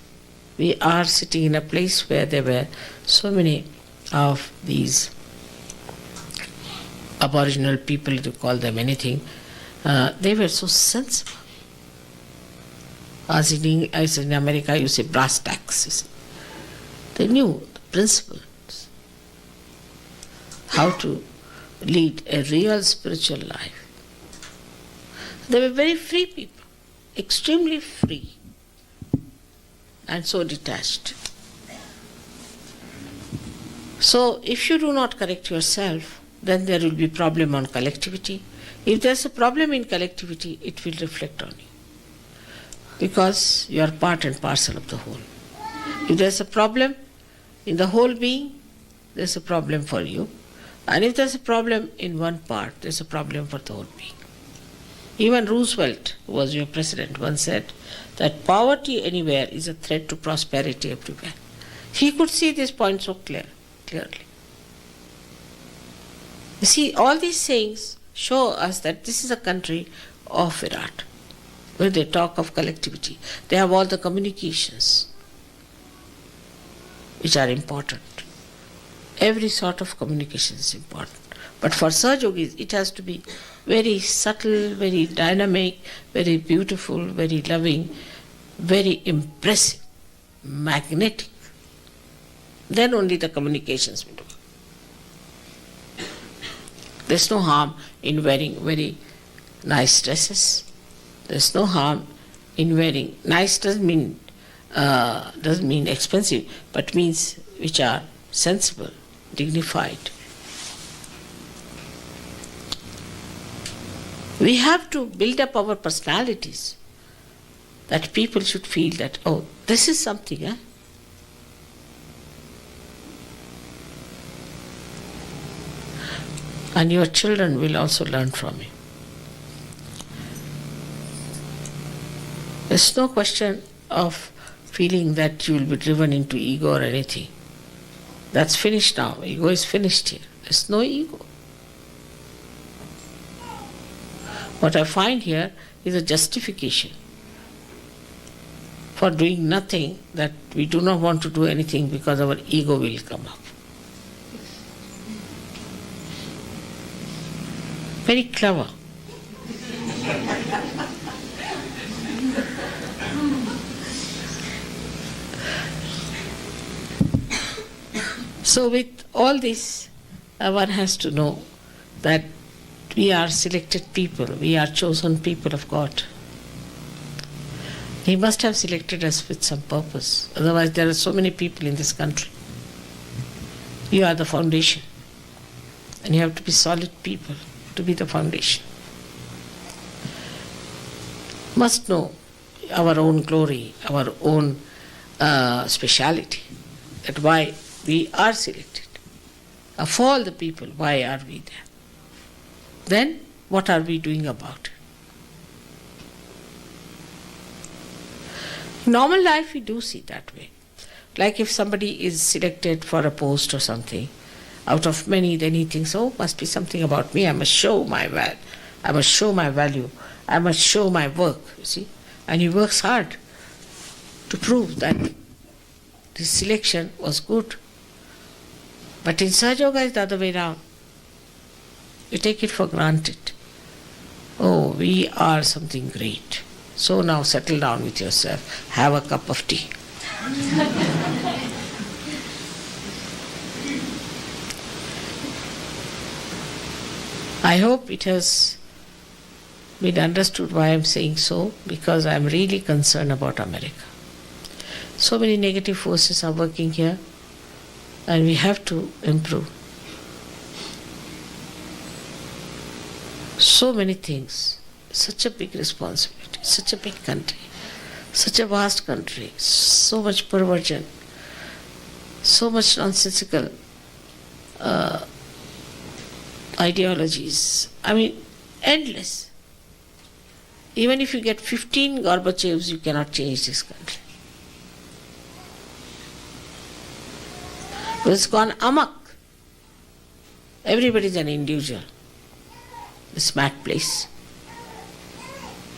we are sitting in a place where there were so many of these aboriginal people, to call them anything, they were so sensible. As in America, you say brass tacks. You see. They knew the principles, how to lead a real spiritual life. They were very free people, extremely free, and so detached. So if you do not correct yourself, then there will be problem on collectivity. If there's a problem in collectivity, it will reflect on you, because you are part and parcel of the whole. If there's a problem in the whole being, there's a problem for you. And if there's a problem in one part, there's a problem for the whole being. Even Roosevelt, who was your president, once said that poverty anywhere is a threat to prosperity everywhere. He could see this point so clearly. You see, all these sayings show us that this is a country of Virat, where they talk of collectivity. They have all the communications which are important. Every sort of communication is important. But for Sahaja Yogis, it has to be very subtle, very dynamic, very beautiful, very loving, very impressive, magnetic. Then only the communications will do. There's no harm in wearing very nice dresses. There's no harm in wearing nice doesn't mean expensive, but means which are sensible, dignified. We have to build up our personalities, that people should feel that, oh, this is something, eh? And your children will also learn from you. There's no question of feeling that you will be driven into ego or anything. That's finished now. Ego is finished here. There's no ego. What I find here is a justification for doing nothing, that we do not want to do anything because our ego will come up. Very clever. So with all this, one has to know that we are selected people, we are chosen people of God. He must have selected us with some purpose. Otherwise, there are so many people in this country. You are the foundation. And you have to be solid people to be the foundation. Must know our own glory, our own speciality, that why we are selected. Of all the people, why are we there? Then, what are we doing about it? In normal life, we do see that way. Like if somebody is selected for a post or something, out of many, then he thinks, oh, must be something about me. I must show my value. I must show my value. I must show my work, you see. And he works hard to prove that this selection was good. But in Sahaja Yoga, it's the other way around. You take it for granted. Oh, we are something great. So now settle down with yourself. Have a cup of tea. I hope it has been understood why I am saying so, because I am really concerned about America. So many negative forces are working here, and we have to improve. So many things, such a big responsibility, such a big country, such a vast country, so much perversion, so much nonsensical ideologies. I mean, endless. Even if you get 15 Gorbachevs, you cannot change this country. It's gone amok. Everybody is an individual. This mad place.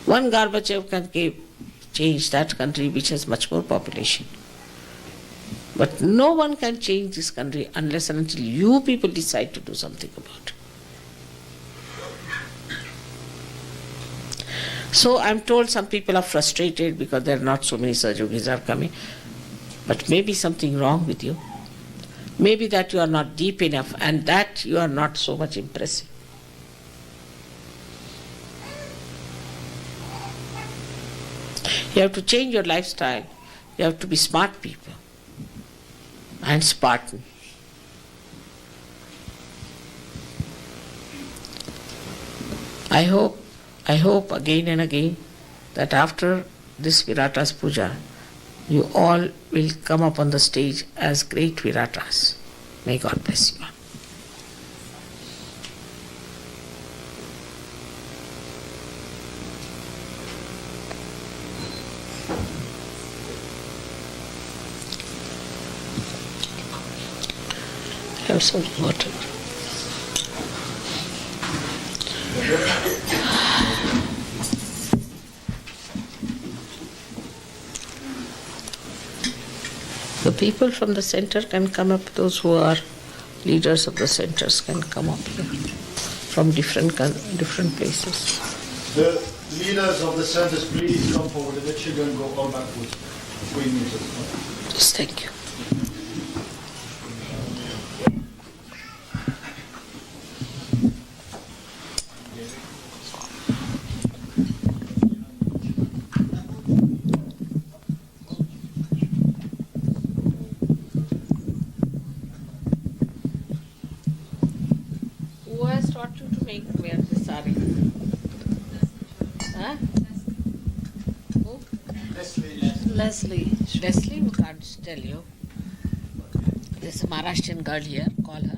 One Gorbachev can change that country which has much more population. But no one can change this country unless and until you people decide to do something about it. So I'm told some people are frustrated because there are not so many Sahaja Yogis are coming. But maybe something wrong with you. Maybe that you are not deep enough and that you are not so much impressive. You have to change your lifestyle. You have to be smart people and Spartan. I hope again and again that after this Virata's puja, you all will come up on the stage as great Viratas. May God bless you all. have some water. The people from the center can come up, those who are leaders of the centers can come up here from different places. The leaders of the centers, please come forward. The children go all backwards. 3 meters. Yes, thank you. Who has taught you to wear the sari? Huh? Who? Leslie. Leslie, who can't tell you. There's a Maharashtrian girl here, call her.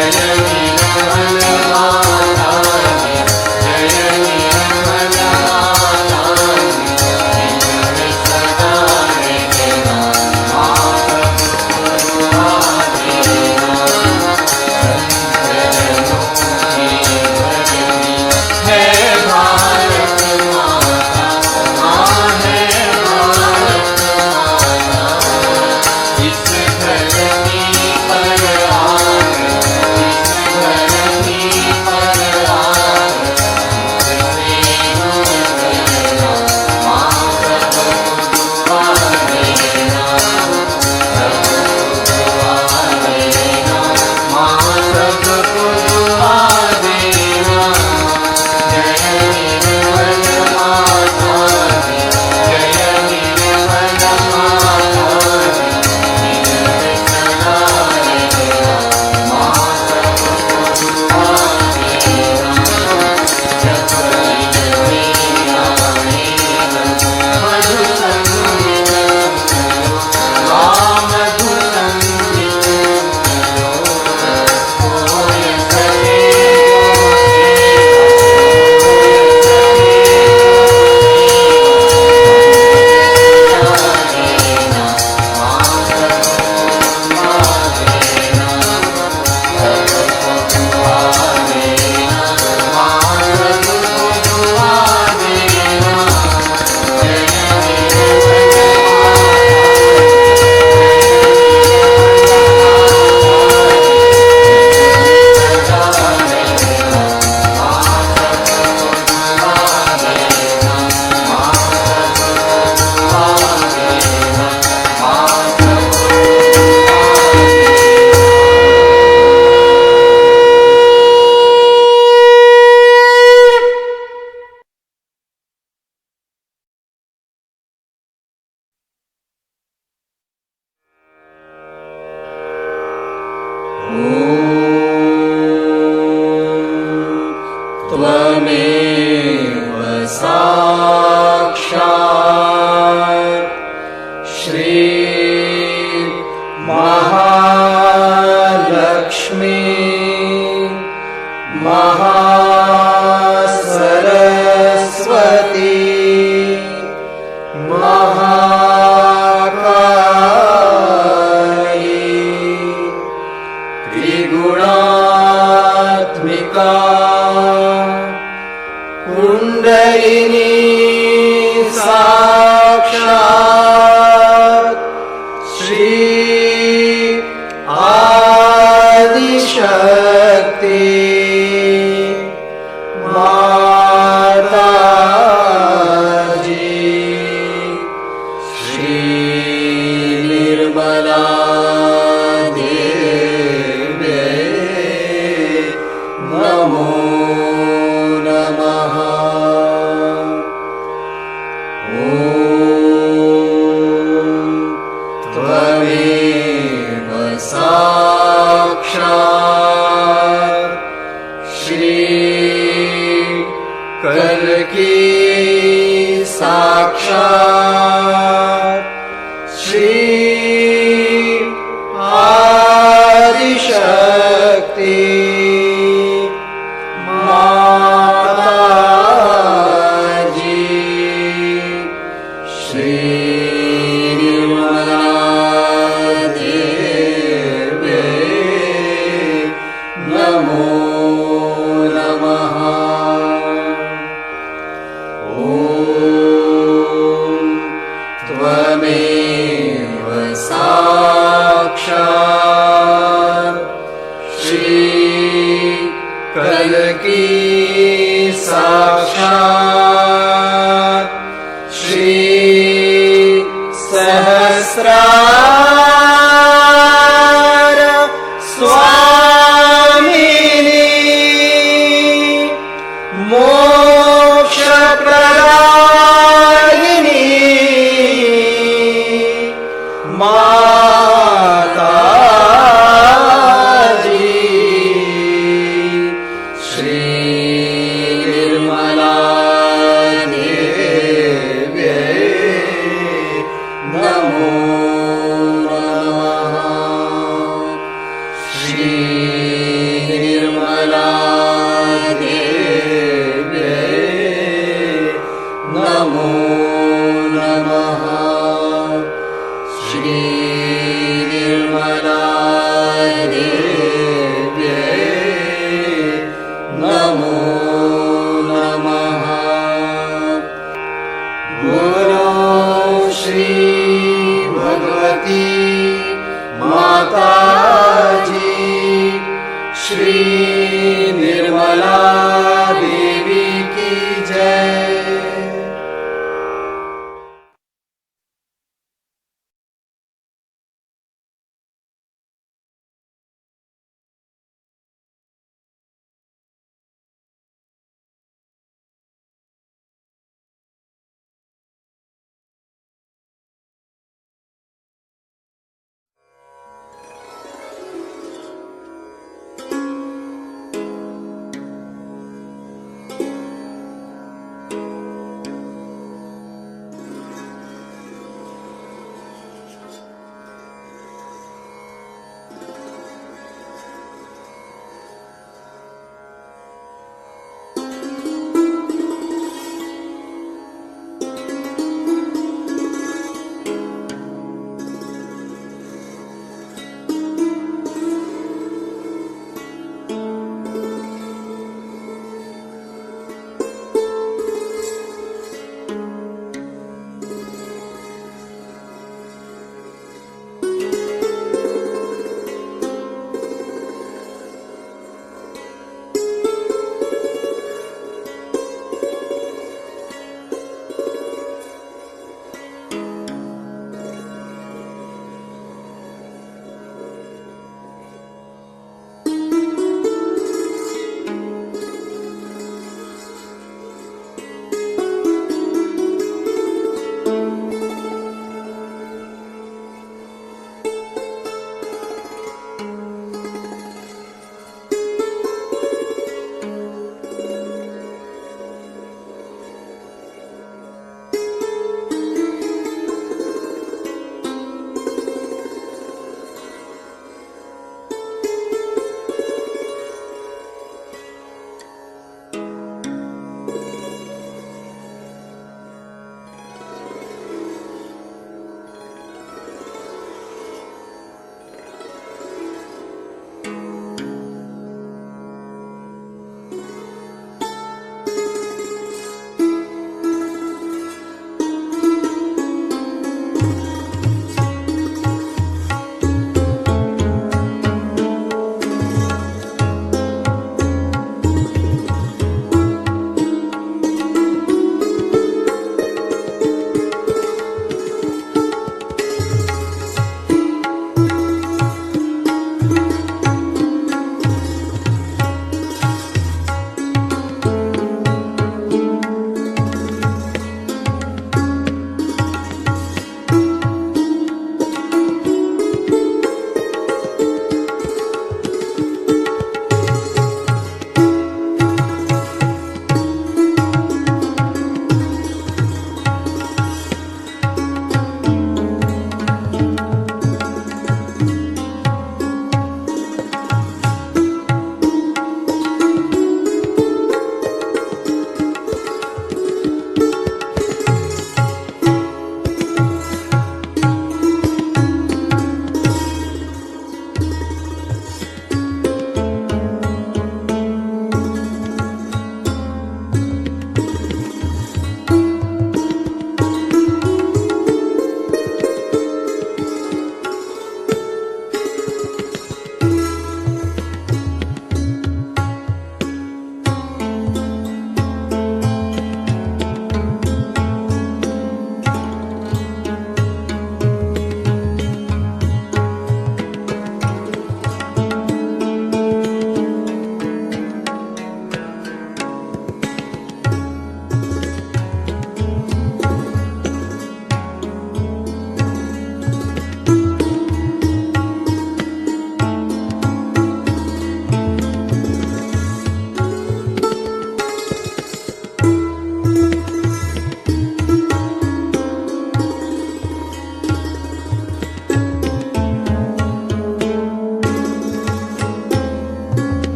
जय त्वमेव साक्षात् श्री महालक्ष्मी महासरस्वती महाकाली त्रिगुणात्मिका कुंडलिनी साक्षात् श्री आदिशक्ति माताजी श्री निर्मला देवे नमो नमः। त्वमेव साक्षात् श्री कल्की साक्षात् श्री आदिशक्ति माताजी श्री निर्मला देवे नमो नमः। त्वमेव साक्षात् श्री कल्की साक्षात् श्री सहस्रार स्वामिनी मोक्षप्रदायिनी माताजी श्री निर्मला देवे नमो नमः। श्री निर्मला देवे नमो नमः। श्री निर्मला देवे नमो नमः। बोलो श्री भगवती माताजी श्री निर्मला